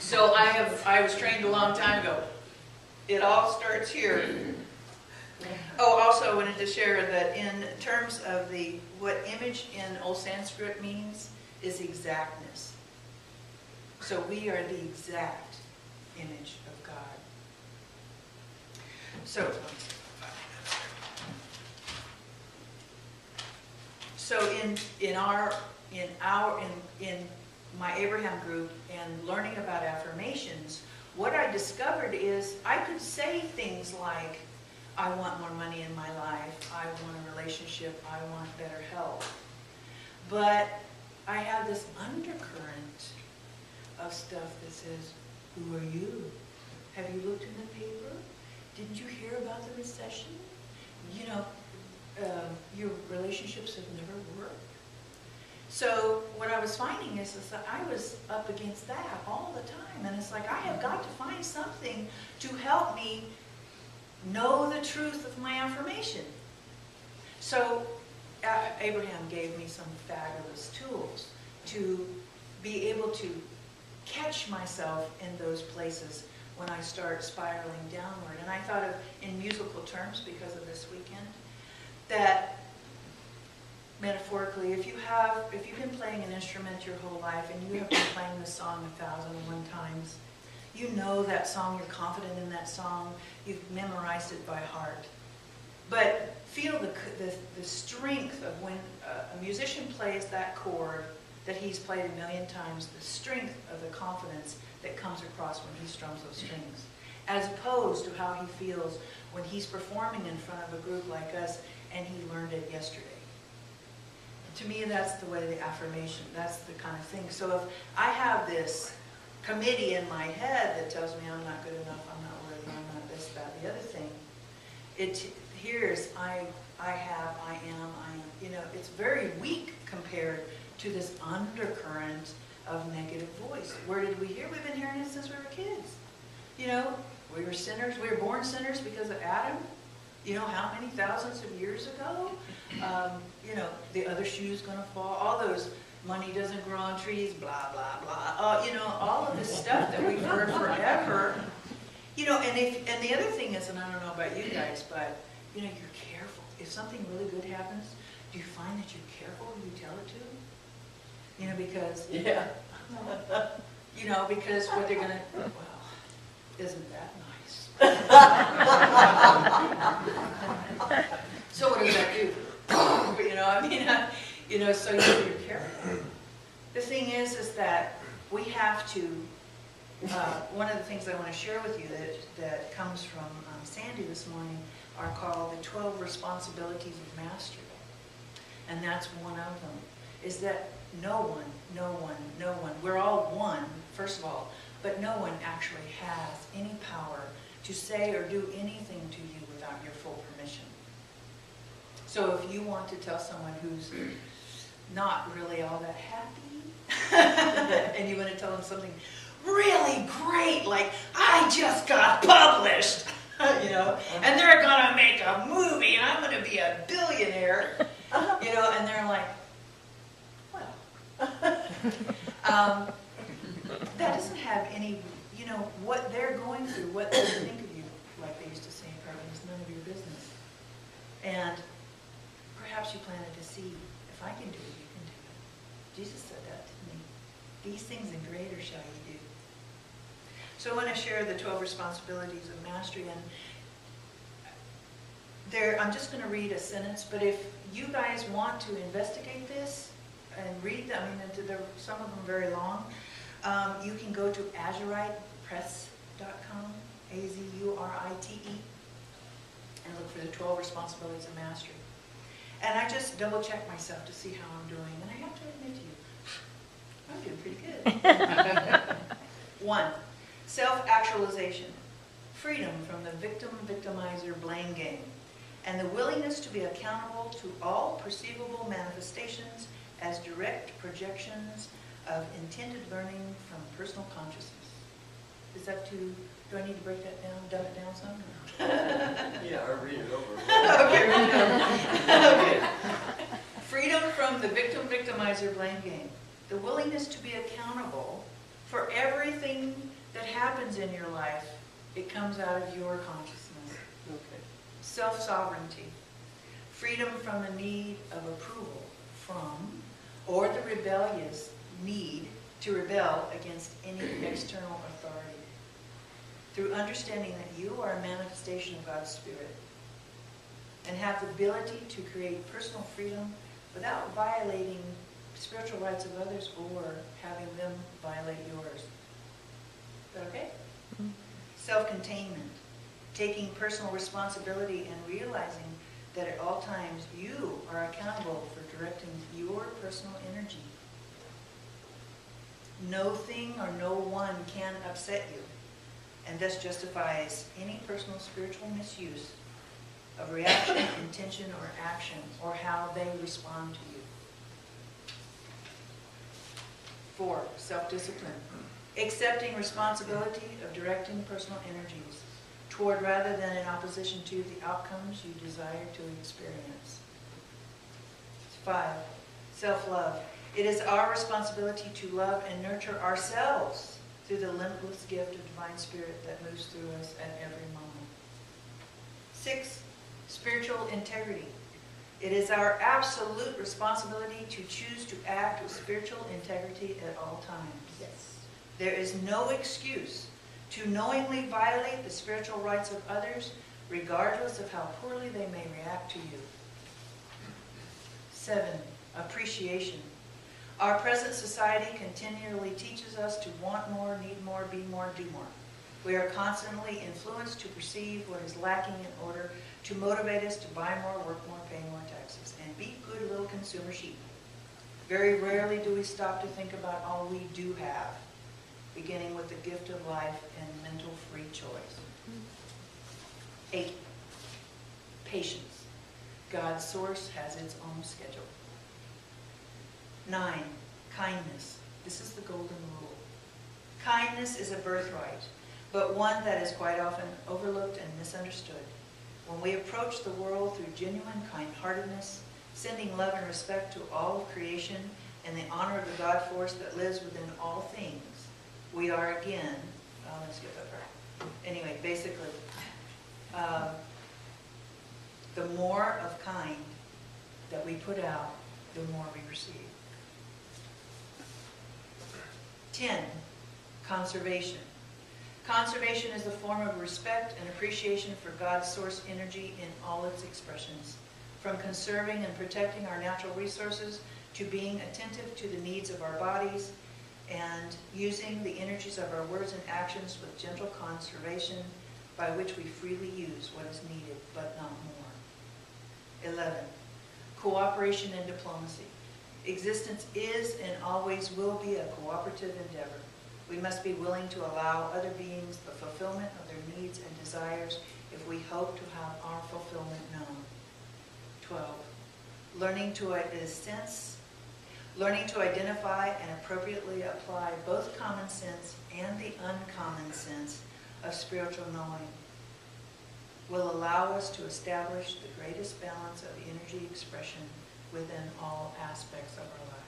So I was trained a long time ago. It all starts here. Oh, also I wanted to share that in terms of what image in Old Sanskrit means is exactness. So we are the exact image of God. So in my Abraham group and learning about affirmations, what I discovered is I could say things like, I want more money in my life, I want a relationship, I want better health. But I have this undercurrent of stuff that says, who are you? Have you looked in the paper? Didn't you hear about the recession? You know, your relationships have never worked. So what I was finding is that I was up against that all the time. And it's like, I have got to find something to help me know the truth of my affirmation. So Abraham gave me some fabulous tools to be able to catch myself in those places when I start spiraling downward. And I thought of, in musical terms, because of this weekend, that metaphorically, if you've been playing an instrument your whole life and you have been playing the song 1,001 times, you know that song, you're confident in that song, you've memorized it by heart. But feel the strength of when a musician plays that chord that he's played 1,000,000 times, the strength of the confidence that comes across when he strums those strings, as opposed to how he feels when he's performing in front of a group like us and he learned it yesterday. To me, that's the way the affirmation, that's the kind of thing. So if I have this committee in my head that tells me I'm not good enough, I'm not worthy, I'm not this, that, the other thing, here's I am, you know, it's very weak compared to this undercurrent of negative voice. Where did we hear? We've been hearing it since we were kids. You know, we were sinners, we were born sinners because of Adam. You know, how many thousands of years ago? You know, the other shoe's gonna fall, all those money doesn't grow on trees, blah, blah, blah. You know, all of this stuff that we've heard forever. You know, and the other thing is, and I don't know about you guys, but, you know, you're careful. If something really good happens, do you find that you're careful who you tell it to? You know, because, yeah. You know, because what they're gonna, well, isn't that nice? So what does that do? You know, I mean, you know, so you're careful. The thing is that we have to, one of the things I want to share with you that comes from Sandy this morning are called the 12 responsibilities of mastery. And that's one of them, is that no one, we're all one, first of all, but no one actually has any power to say or do anything to you without your full permission. So if you want to tell someone who's not really all that happy, and you want to tell them something really great, like, I just got published, you know, and they're going to make a movie, and I'm going to be a billionaire, you know, and they're like, well, that doesn't have any, you know, what they're going through, what they think of you, like they used to say in Carmen, is none of your business. And perhaps you planted a seed. If I can do it, you can do it. Jesus said that to me. These things and greater shall you do. So I want to share the 12 responsibilities of mastery. And I'm just going to read a sentence, but if you guys want to investigate this and read them, I mean, some of them are very long, you can go to azuritepress.com, A-Z-U-R-I-T-E, and look for the 12 responsibilities of mastery. And I just double check myself to see how I'm doing, and I have to admit to you, I'm doing pretty good. 1, self-actualization, freedom from the victim-victimizer blame game, and the willingness to be accountable to all perceivable manifestations as direct projections of intended learning from personal consciousness. Is that too, do I need to break that down, dumb it down some? Yeah, or read it over. Okay, read it over. Okay. Freedom from the victim-victimizer blame game. The willingness to be accountable For everything that happens in your life, it comes out of your consciousness. Okay. Self-sovereignty. Freedom from the need of approval from, or the rebellious need to rebel against any external authority. Through understanding that you are a manifestation of God's Spirit and have the ability to create personal freedom without violating spiritual rights of others or having them violate yours. Is that okay? Mm-hmm. Self-containment. Taking personal responsibility and realizing that at all times you are accountable for directing your personal energy. No thing or no one can upset you, and thus justifies any personal spiritual misuse of reaction, intention, or action, or how they respond to you. 4, self-discipline. Accepting responsibility of directing personal energies toward rather than in opposition to the outcomes you desire to experience. 5, self-love. It is our responsibility to love and nurture ourselves through the limitless gift of divine spirit that moves through us at every moment. 6, spiritual integrity. It is our absolute responsibility to choose to act with spiritual integrity at all times. Yes. There is no excuse to knowingly violate the spiritual rights of others, regardless of how poorly they may react to you. 7, appreciation. Our present society continually teaches us to want more, need more, be more, do more. We are constantly influenced to perceive what is lacking in order to motivate us to buy more, work more, pay more taxes, and be good little consumer sheep. Very rarely do we stop to think about all we do have, beginning with the gift of life and mental free choice. 8, patience. God's source has its own schedule. 9, kindness. This is the golden rule. Kindness is a birthright, but one that is quite often overlooked and misunderstood. When we approach the world through genuine kind-heartedness, sending love and respect to all of creation and the honor of the God force that lives within all things, we are again, let's get that right. Anyway, basically, the more of kind that we put out, the more we receive. 10, conservation. Conservation is a form of respect and appreciation for God's source energy in all its expressions, from conserving and protecting our natural resources to being attentive to the needs of our bodies and using the energies of our words and actions with gentle conservation by which we freely use what is needed, but not more. 11, cooperation and diplomacy. Existence is and always will be a cooperative endeavor. We must be willing to allow other beings the fulfillment of their needs and desires if we hope to have our fulfillment known. 12, learning to identify and appropriately apply both common sense and the uncommon sense of spiritual knowing will allow us to establish the greatest balance of energy expression within all aspects of our lives.